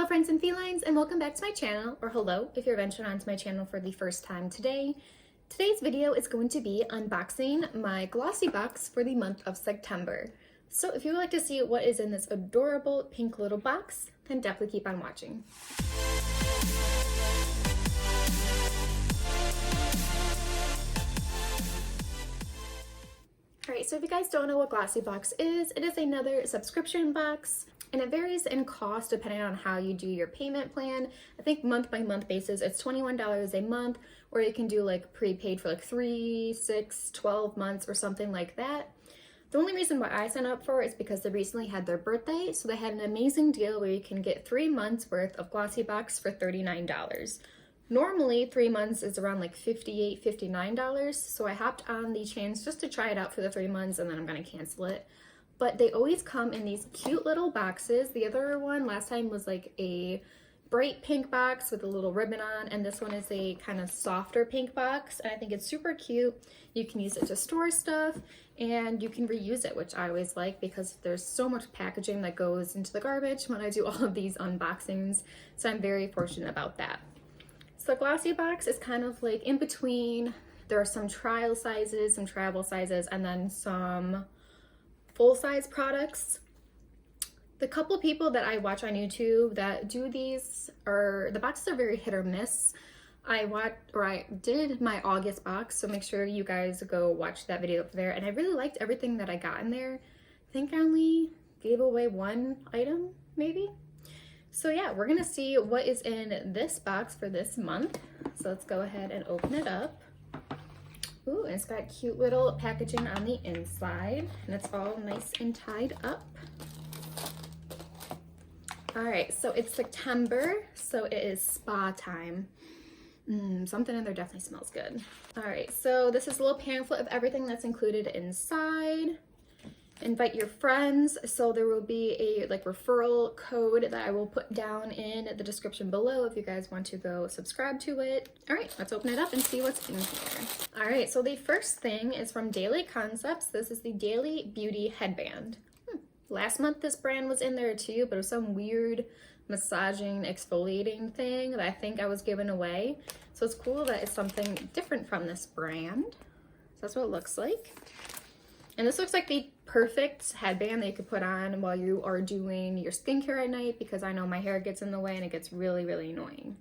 Hello friends and felines, and welcome back to my channel, or hello if you're venturing onto my channel for the first time today. Today's video is going to be unboxing my GlossyBox for the month of September. So if you would like to see what is in this adorable pink little box, then definitely keep on watching. Alright, so if you guys don't know what GlossyBox is, it is another subscription box. And it varies in cost depending on how you do your payment plan. I think month by month basis, it's $21 a month, or you can do like prepaid for like 3, 6, 12 months or something like that. The only reason why I signed up for it is because they recently had their birthday, so they had an amazing deal where you can get 3 months worth of GlossyBox for $39. Normally 3 months is around like $58, $59, so I hopped on the chance just to try it out for the 3 months and then I'm gonna cancel it. But they always come in these cute little boxes. The other one last time was like a bright pink box with a little ribbon on, and this one is a kind of softer pink box, and I think it's super cute. You can use it to store stuff and you can reuse it, which I always like because there's so much packaging that goes into the garbage when I do all of these unboxings, so I'm very fortunate about that. So the GlossyBox is kind of like in between. There are some trial sizes, some travel sizes, and then some full-size products. The couple people that I watch on YouTube that do these the boxes are very hit or miss. I did my August box, so make sure you guys go watch that video up there, and I really liked everything that I got in there. I think I only gave away one item, maybe. So yeah, we're gonna see what is in this box for this month. So let's go ahead and open it up. Ooh, and it's got cute little packaging on the inside, and it's all nice and tied up. All right, so it's September, so it is spa time. Something in there definitely smells good. All right, so this is a little pamphlet of everything that's included inside. Invite your friends, so there will be a referral code that I will put down in the description below if you guys want to go subscribe to it. All right, let's open it up and see what's in here. All right, so the first thing is from Daily Concepts. This is the Daily Beauty Headband. Last month this brand was in there too, but it was some weird massaging exfoliating thing that I think I was giving away. So it's cool that it's something different from this brand. So that's what it looks like. And this looks like the perfect headband that you could put on while you are doing your skincare at night, because I know my hair gets in the way and it gets really, really annoying.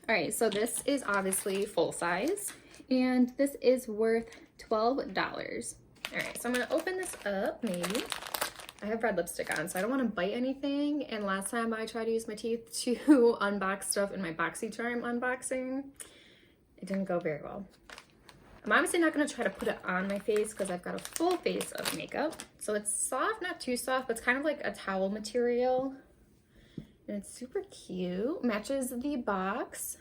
All right, so this is obviously full size, and this is worth $12. All right, so I'm gonna open this up, maybe. I have red lipstick on, so I don't wanna bite anything, and last time I tried to use my teeth to unbox stuff in my BoxyCharm unboxing, it didn't go very well. I'm obviously not going to try to put it on my face because I've got a full face of makeup. So it's soft, not too soft, but it's kind of like a towel material. And it's super cute. Matches the box.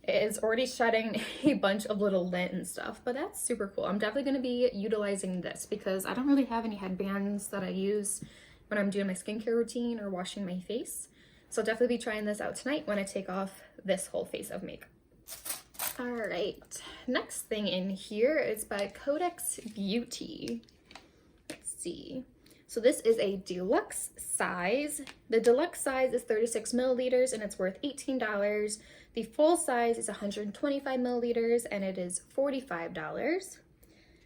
It is already shedding a bunch of little lint and stuff, but that's super cool. I'm definitely going to be utilizing this because I don't really have any headbands that I use when I'm doing my skincare routine or washing my face. So I'll definitely be trying this out tonight when I take off this whole face of makeup. All right, next thing in here is by Codex Beauty. Let's see. So this is a deluxe size. The deluxe size is 36 milliliters and it's worth $18. The full size is 125 milliliters and it is $45.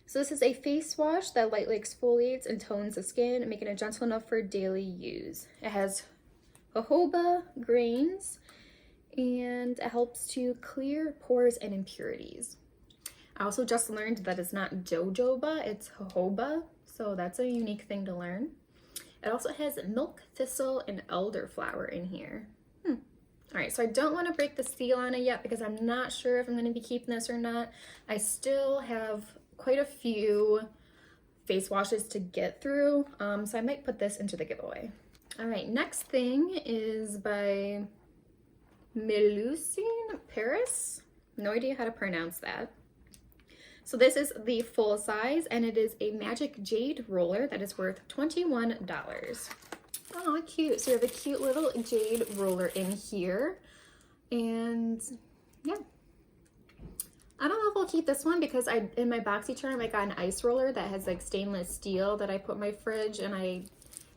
So this is a face wash that lightly exfoliates and tones the skin, making it gentle enough for daily use. It has jojoba grains, and it helps to clear pores and impurities. I also just learned that it's not jojoba, it's jojoba, so that's a unique thing to learn. It also has milk thistle and elderflower in here. All right, so I don't want to break the seal on it yet because I'm not sure if I'm going to be keeping this or not. I still have quite a few face washes to get through, so I might put this into the giveaway. All right, next thing is by Melusine Paris. No idea how to pronounce that. So this is the full size and it is a magic jade roller that is worth $21. Oh, cute. So we have a cute little jade roller in here. And yeah. I don't know if I'll keep this one because in my BoxyCharm I got an ice roller that has like stainless steel that I put in my fridge, and I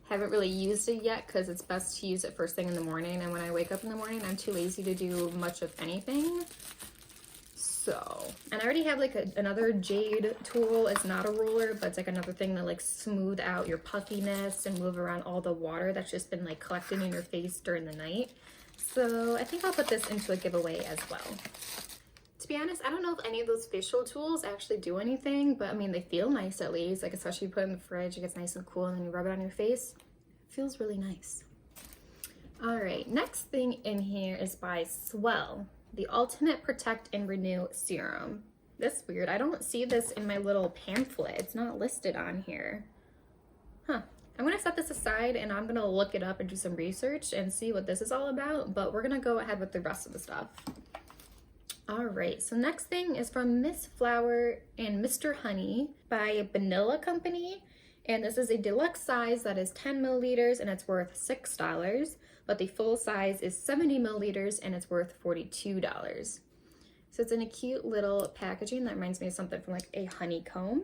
Haven't really used it yet because it's best to use it first thing in the morning, and when I wake up in the morning, I'm too lazy to do much of anything. So, and I already have like another jade tool. It's not a roller, but it's like another thing to like smooth out your puffiness and move around all the water that's just been like collecting in your face during the night. So I think I'll put this into a giveaway as well. To be honest, I don't know if any of those facial tools actually do anything, but I mean, they feel nice at least. Like, especially you put it in the fridge, it gets nice and cool, and then you rub it on your face. It feels really nice. All right, next thing in here is by Swell, the Ultimate Protect and Renew Serum. This is weird. I don't see this in my little pamphlet. It's not listed on here. Huh. I'm gonna set this aside and I'm gonna look it up and do some research and see what this is all about, but we're gonna go ahead with the rest of the stuff. All right, so next thing is from Miss Flower and Mr. Honey by Vanilla Company. And this is a deluxe size that is 10 milliliters and it's worth $6. But the full size is 70 milliliters and it's worth $42. So it's in a cute little packaging that reminds me of something from like a honeycomb.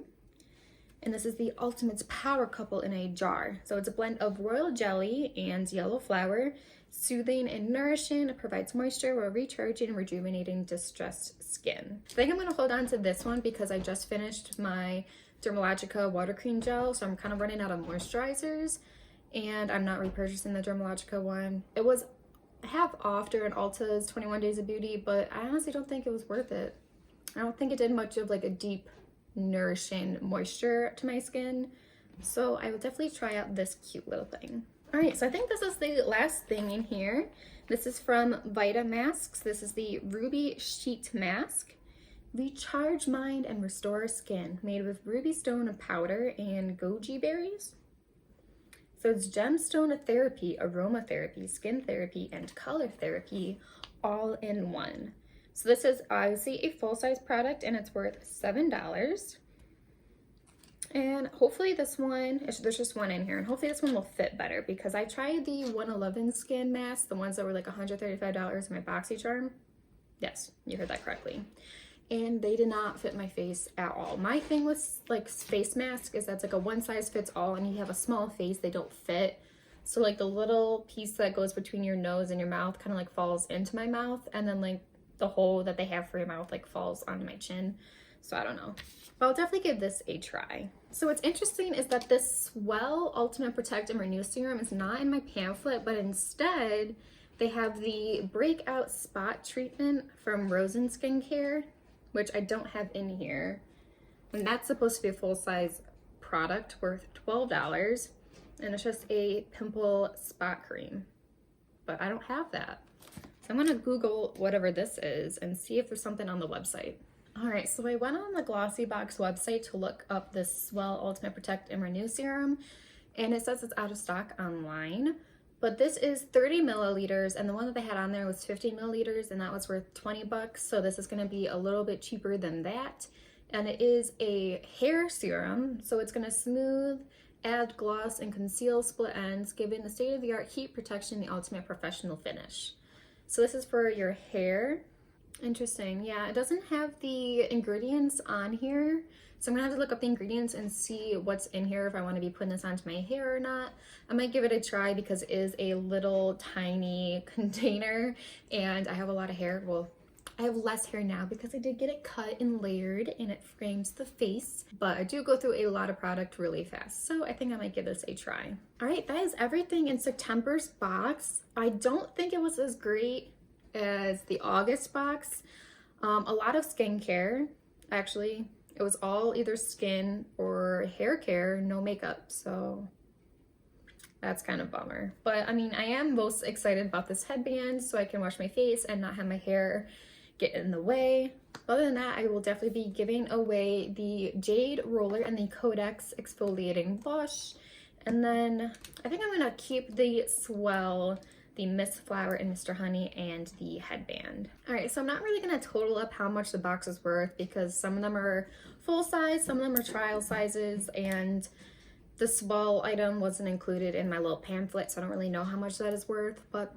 And this is the Ultimate's Power Couple in a jar. So it's a blend of royal jelly and yellow flower. Soothing and nourishing, it provides moisture while recharging and rejuvenating distressed skin. I think I'm gonna hold on to this one because I just finished my Dermalogica water cream gel, so I'm kind of running out of moisturizers, and I'm not repurchasing the Dermalogica one. It was half off during Ulta's 21 Days of Beauty, but I honestly don't think it was worth it. I don't think it did much of like a deep, nourishing moisture to my skin, so I will definitely try out this cute little thing. All right, so I think this is the last thing in here. This is from Vita Masks. This is the Ruby Sheet Mask. Recharge mind and restore skin, made with ruby stone powder and goji berries. So it's gemstone therapy, aromatherapy, skin therapy, and color therapy all in one. So this is obviously a full-size product and it's worth $7. And hopefully this one, there's just one in here, and hopefully this one will fit better because I tried the 111 skin masks, the ones that were like $135 in my BoxyCharm. Yes, you heard that correctly. And they did not fit my face at all. My thing with like face mask is that's like a one size fits all, and you have a small face, they don't fit. So like the little piece that goes between your nose and your mouth kind of like falls into my mouth, and then like the hole that they have for your mouth like falls onto my chin. So I don't know. But I'll definitely give this a try. So what's interesting is that this Swell Ultimate Protect and Renew Serum is not in my pamphlet, but instead they have the Breakout Spot Treatment from Rosen Skincare, which I don't have in here. And that's supposed to be a full-size product worth $12. And it's just a pimple spot cream. But I don't have that. So I'm gonna Google whatever this is and see if there's something on the website. All right, so I went on the GlossyBox website to look up this Swell Ultimate Protect and Renew Serum, and it says it's out of stock online. But this is 30 milliliters, and the one that they had on there was 50 milliliters, and that was worth 20 bucks. So this is gonna be a little bit cheaper than that. And it is a hair serum, so it's gonna smooth, add gloss, and conceal split ends, giving the state-of-the-art heat protection, the ultimate professional finish. So this is for your hair. Interesting. Yeah, it doesn't have the ingredients on here, so I'm gonna have to look up the ingredients and see what's in here if I want to be putting this onto my hair or not. I might give it a try because it is a little tiny container and I have a lot of hair. Well, I have less hair now because I did get it cut and layered and it frames the face, but I do go through a lot of product really fast, so I think I might give this a try. All right, that is everything in September's box. I don't think it was as great as the August box. A lot of skincare, actually. It was all either skin or hair care, no makeup, so that's kind of a bummer. But I mean, I am most excited about this headband so I can wash my face and not have my hair get in the way. Other than that, I will definitely be giving away the Jade Roller and the Codex Exfoliating Blush. And then I think I'm gonna keep the Swell, the Miss Flower and Mr. Honey, and the headband. All right, so I'm not really gonna total up how much the box is worth because some of them are full size, some of them are trial sizes, and the Swell item wasn't included in my little pamphlet, so I don't really know how much that is worth, but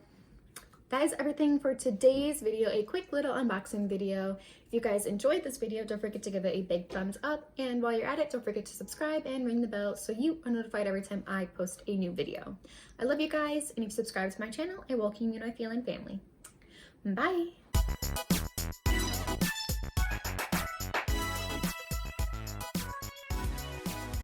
that is everything for today's video, a quick little unboxing video. If you guys enjoyed this video, don't forget to give it a big thumbs up, and while you're at it, don't forget to subscribe and ring the bell so you are notified every time I post a new video. I love you guys, and if you subscribe to my channel, I welcome you to my feeling family. Bye!